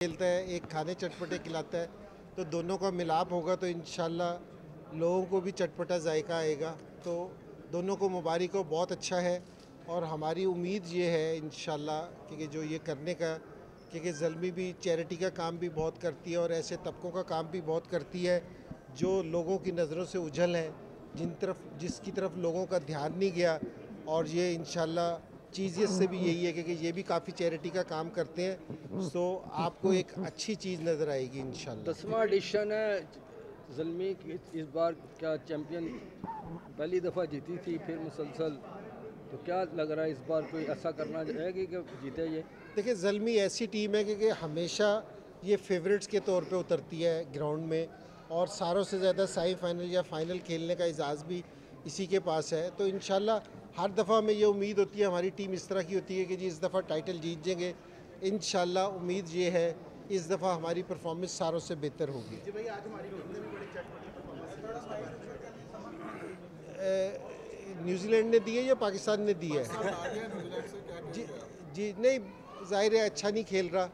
खेलता है, एक खाने चटपटे खिलाता है, तो दोनों का मिलाप होगा तो इंशाल्लाह लोगों को भी चटपटा जायका आएगा। तो दोनों को मुबारक हो, बहुत अच्छा है। और हमारी उम्मीद ये है इंशाल्लाह कि जो ये करने का, क्योंकि ज़ल्मी भी चैरिटी का काम भी बहुत करती है और ऐसे तबकों का काम भी बहुत करती है जो लोगों की नज़रों से उझल हैं, जिसकी तरफ लोगों का ध्यान नहीं गया। और ये इंशाल्लाह चीज़ इससे भी यही है कि ये भी काफ़ी चैरिटी का काम करते हैं, सो आपको एक अच्छी चीज़ नज़र आएगी इंशाल्लाह। 10वां एडिशन है ज़ल्मी की। इस बार क्या चैम्पियन पहली दफ़ा जीती थी, फिर मुसलसल, तो क्या लग रहा है इस बार कोई ऐसा करना चाहेगी कि जीते ये? देखिए, ज़ल्मी ऐसी टीम है कि हमेशा ये फेवरेट्स के तौर पे उतरती है ग्राउंड में, और सारों से ज़्यादा सेमीफाइनल या फाइनल खेलने का एजाज़ भी इसी के पास है। तो इंशाल्लाह हर दफ़ा हमें ये उम्मीद होती है, हमारी टीम इस तरह की होती है कि जी इस दफ़ा टाइटल जीत जाएंगे। इंशाल्लाह उम्मीद ये है इस दफ़ा हमारी परफॉर्मेंस सारों से बेहतर होगी। जी भाई, आज हमारी टीम ने भी बड़ी चटपटी परफॉर्मेंस न्यूजीलैंड ने दी है या पाकिस्तान ने दी है? जी जी नहीं, ज़ाहिर है अच्छा नहीं खेल रहा,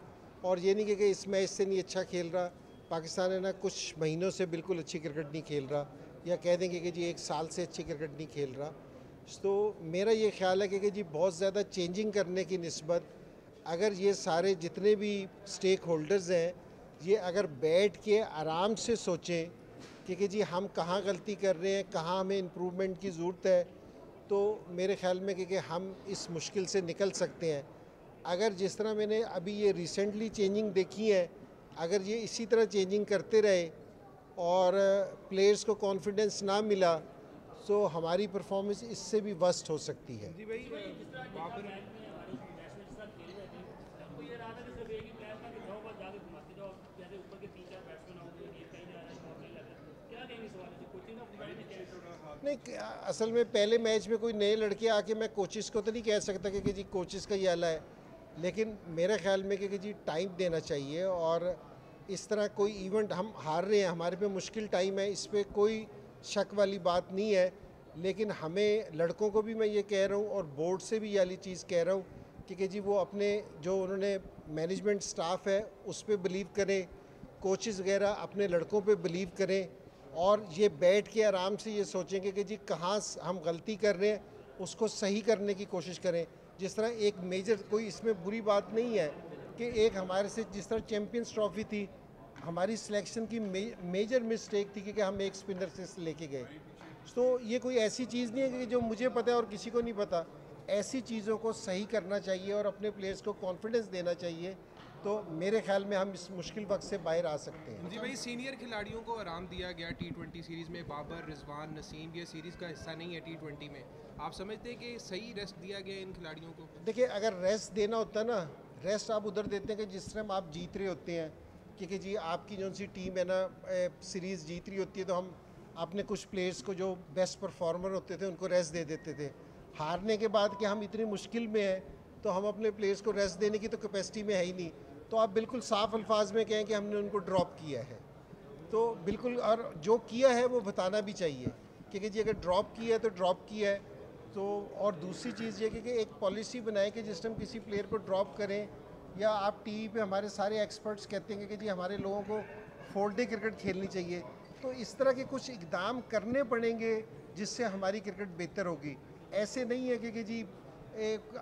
और ये नहीं कि इस मैच से नहीं अच्छा खेल रहा। पाकिस्तान है ना, कुछ महीनों से बिल्कुल अच्छी क्रिकेट नहीं खेल रहा, या कह देंगे कि जी एक साल से अच्छी क्रिकेट नहीं खेल रहा। तो मेरा ये ख्याल है कि जी बहुत ज़्यादा चेंजिंग करने की निस्बत, अगर ये सारे जितने भी स्टेक होल्डर्स हैं, ये अगर बैठ के आराम से सोचें कि जी हम कहाँ गलती कर रहे हैं, कहाँ हमें इम्प्रूवमेंट की ज़रूरत है, तो मेरे ख्याल में कि हम इस मुश्किल से निकल सकते हैं। अगर जिस तरह मैंने अभी ये रिसेंटली चेंजिंग देखी है, अगर ये इसी तरह चेंजिंग करते रहे और प्लेयर्स को कॉन्फिडेंस ना मिला, तो हमारी परफॉर्मेंस इससे भी वर्स्ट हो सकती है। जी भाई, नहीं, असल में पहले मैच में कोई नए लड़के आके, मैं कोचिज़ को तो नहीं कह सकता कि जी कोचिज़ का ये आला है, लेकिन मेरे ख्याल में कि जी टाइम देना चाहिए। और इस तरह कोई इवेंट हम हार रहे हैं, हमारे पे मुश्किल टाइम है, इस पर कोई शक वाली बात नहीं है। लेकिन हमें लड़कों को भी मैं ये कह रहा हूँ और बोर्ड से भी ये वाली चीज़ कह रहा हूँ कि जी वो अपने जो उन्होंने मैनेजमेंट स्टाफ है उस पर बिलीव करें, कोचेज़ वगैरह अपने लड़कों पे बिलीव करें, और ये बैठ के आराम से ये सोचेंगे कि जी कहाँ हम गलती कर रहे हैं, उसको सही करने की कोशिश करें। जिस तरह एक मेजर, कोई इसमें बुरी बात नहीं है कि एक हमारे से जिस तरह चैम्पियंस ट्रॉफी थी, हमारी सिलेक्शन की मेजर मिस्टेक थी कि हम एक स्पिनर से लेके गए। तो ये कोई ऐसी चीज़ नहीं है कि जो मुझे पता है और किसी को नहीं पता। ऐसी चीज़ों को सही करना चाहिए और अपने प्लेयर्स को कॉन्फिडेंस देना चाहिए, तो मेरे ख्याल में हम इस मुश्किल वक्त से बाहर आ सकते हैं। जी भाई, सीनियर खिलाड़ियों को आराम दिया गया T20 सीरीज़ में। बाबर, रिजवान, नसीम ये सीरीज़ का हिस्सा नहीं है T20 में। आप समझते हैं कि सही रेस्ट दिया गया इन खिलाड़ियों को? देखिए, अगर रेस्ट देना होता ना, रेस्ट आप उधर देते हैं कि जिस टाइम आप जीत रहे होते हैं, क्योंकि जी आपकी जो सी टीम है ना सीरीज़ जीत रही होती है, तो हम अपने कुछ प्लेयर्स को जो बेस्ट परफॉर्मर होते थे उनको रेस्ट दे देते थे। हारने के बाद कि हम इतनी मुश्किल में हैं, तो हम अपने प्लेयर्स को रेस्ट देने की तो कैपेसिटी में है ही नहीं। तो आप बिल्कुल साफ अल्फाज में कहें कि हमने उनको ड्रॉप किया है, तो बिल्कुल, और जो किया है वो बताना भी चाहिए, क्योंकि जी अगर ड्रॉप किया है तो ड्रॉप किया है। तो और दूसरी चीज़ ये कि एक पॉलिसी बनाए कि जिस टाइम किसी प्लेयर को ड्रॉप करें, या आप टीवी पे हमारे सारे एक्सपर्ट्स कहते हैं कि जी हमारे लोगों को 4 डे क्रिकेट खेलनी चाहिए, तो इस तरह के कुछ इकदाम करने पड़ेंगे जिससे हमारी क्रिकेट बेहतर होगी। ऐसे नहीं है कि जी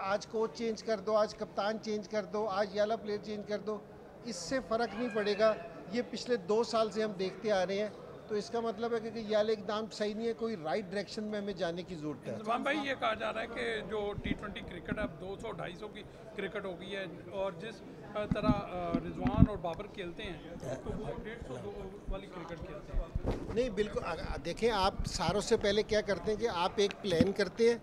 आज कोच चेंज कर दो, आज कप्तान चेंज कर दो, आज ये वाला प्लेयर चेंज कर दो, इससे फ़र्क नहीं पड़ेगा। ये पिछले 2 साल से हम देखते आ रहे हैं, तो इसका मतलब है कि ये वाले एकदम सही नहीं है, कोई राइट डायरेक्शन में हमें जाने की ज़रूरत है। इंतज़ाम भाई, ये कहा जा रहा है कि जो T20 क्रिकेट है अब 200-250 की क्रिकेट हो गई है, और जिस तरह रिजवान और बाबर खेलते हैं तो वो 150 वाली क्रिकेट खेलते हैं। नहीं, बिल्कुल, देखें, आप सारों से पहले क्या करते हैं कि आप एक प्लान करते हैं,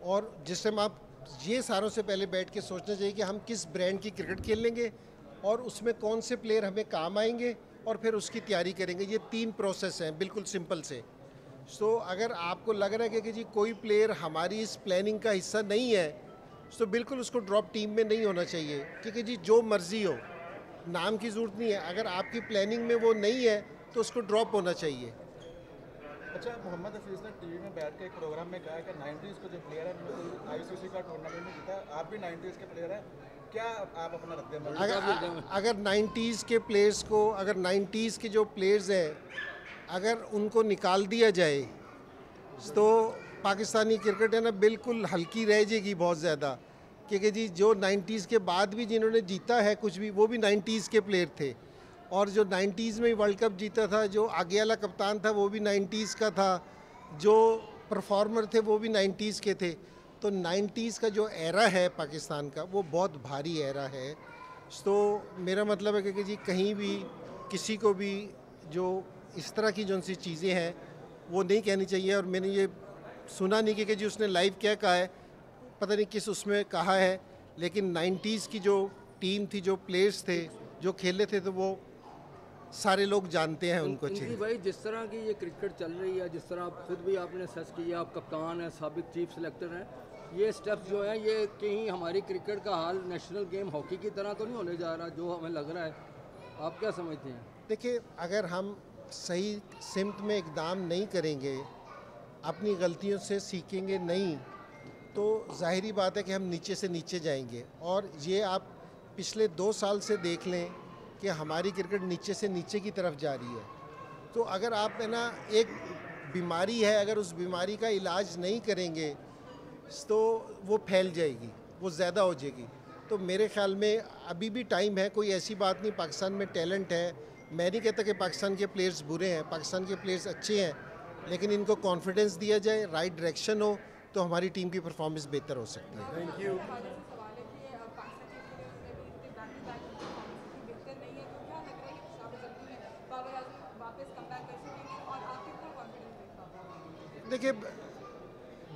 और जिस टाइम आप ये सारों से पहले बैठ के सोचना चाहिए कि हम किस ब्रांड की क्रिकेट खेल लेंगे और उसमें कौन से प्लेयर हमें काम आएंगे, और फिर उसकी तैयारी करेंगे। ये 3 प्रोसेस हैं बिल्कुल सिंपल से। सो अगर आपको लग रहा है कि जी कोई प्लेयर हमारी इस प्लानिंग का हिस्सा नहीं है, तो बिल्कुल उसको ड्रॉप टीम में नहीं होना चाहिए, क्योंकि जी जो मर्ज़ी हो, नाम की ज़रूरत नहीं है। अगर आपकी प्लानिंग में वो नहीं है तो उसको ड्रॉप होना चाहिए। अच्छा, मोहम्मद हफीज़ ने टीवी में बैठ के एक प्रोग्राम में कहा कि 90s को जो प्लेयर है उन्होंने ICC का टूर्नामेंट में जीता। आप भी 90s के प्लेयर हैं, क्या आप अपना रखते हैं? अगर 90s के प्लेयर्स को, अगर 90s के जो प्लेयर्स हैं अगर उनको निकाल दिया जाए तो पाकिस्तानी क्रिकेट है ना बिल्कुल हल्की रह जाएगी बहुत ज़्यादा, क्योंकि जी जो 90s के बाद भी जिन्होंने जीता है कुछ भी वो भी 90s के प्लेयर थे, और जो 90s में वर्ल्ड कप जीता था, जो आगे वाला कप्तान था वो भी 90s का था, जो परफॉर्मर थे वो भी 90s के थे। तो 90s का जो एरा है पाकिस्तान का वो बहुत भारी एरा है। तो मेरा मतलब है कि जी कहीं भी किसी को भी जो इस तरह की जो सी चीज़ें हैं वो नहीं कहनी चाहिए। और मैंने ये सुना नहीं कि जी उसने लाइव क्या कहा है, पता नहीं किस उसमें कहा है, लेकिन 90s की जो टीम थी, जो प्लेयर्स थे, जो खेले थे, तो वो सारे लोग जानते हैं उनको अच्छे। इनकी भाई जिस तरह की ये क्रिकेट चल रही है, जिस तरह आप खुद भी आपने सर्च किया, आप कप्तान हैं, साबिक चीफ सेलेक्टर हैं, ये स्टेप्स जो हैं ये कहीं हमारी क्रिकेट का हाल नेशनल गेम हॉकी की तरह तो नहीं होने जा रहा जो हमें लग रहा है? आप क्या समझते हैं? देखिए, अगर हम सही सिमत में इकदाम नहीं करेंगे, अपनी गलतियों से सीखेंगे नहीं, तो ज़ाहिरी बात है कि हम नीचे से नीचे जाएंगे। और ये आप पिछले 2 साल से देख लें कि हमारी क्रिकेट नीचे से नीचे की तरफ जा रही है। तो अगर आप है ना, एक बीमारी है, अगर उस बीमारी का इलाज नहीं करेंगे तो वो फैल जाएगी, वो ज़्यादा हो जाएगी। तो मेरे ख़्याल में अभी भी टाइम है, कोई ऐसी बात नहीं, पाकिस्तान में टैलेंट है। मैं नहीं कहता कि पाकिस्तान के प्लेयर्स बुरे हैं, पाकिस्तान के प्लेयर्स अच्छे हैं, लेकिन इनको कॉन्फिडेंस दिया जाए, राइट डायरेक्शन हो, तो हमारी टीम की परफॉर्मेंस बेहतर हो सकती है। Thank you. देखिए,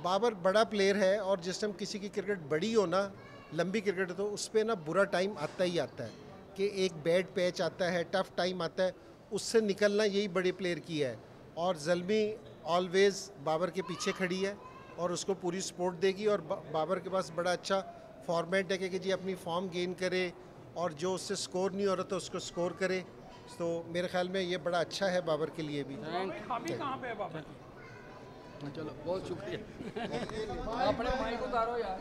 बाबर बड़ा प्लेयर है, और जिस टाइम किसी की क्रिकेट बड़ी हो ना, लंबी क्रिकेट, तो उस पर ना बुरा टाइम आता ही आता है कि एक बैड पैच आता है, टफ टाइम आता है, उससे निकलना यही बड़े प्लेयर की है। और ज़ल्मी ऑलवेज़ बाबर के पीछे खड़ी है और उसको पूरी सपोर्ट देगी। और बाबर के पास बड़ा अच्छा फॉर्मेट है कि जी अपनी फॉर्म गेन करे, और जो उससे स्कोर नहीं हो रहा तो उसको स्कोर करे। तो मेरे ख्याल में ये बड़ा अच्छा है बाबर के लिए भी। खामी कहाँ पे है बाबर की? चलो बहुत शुक्रिया। अपने माइक उतारो यार।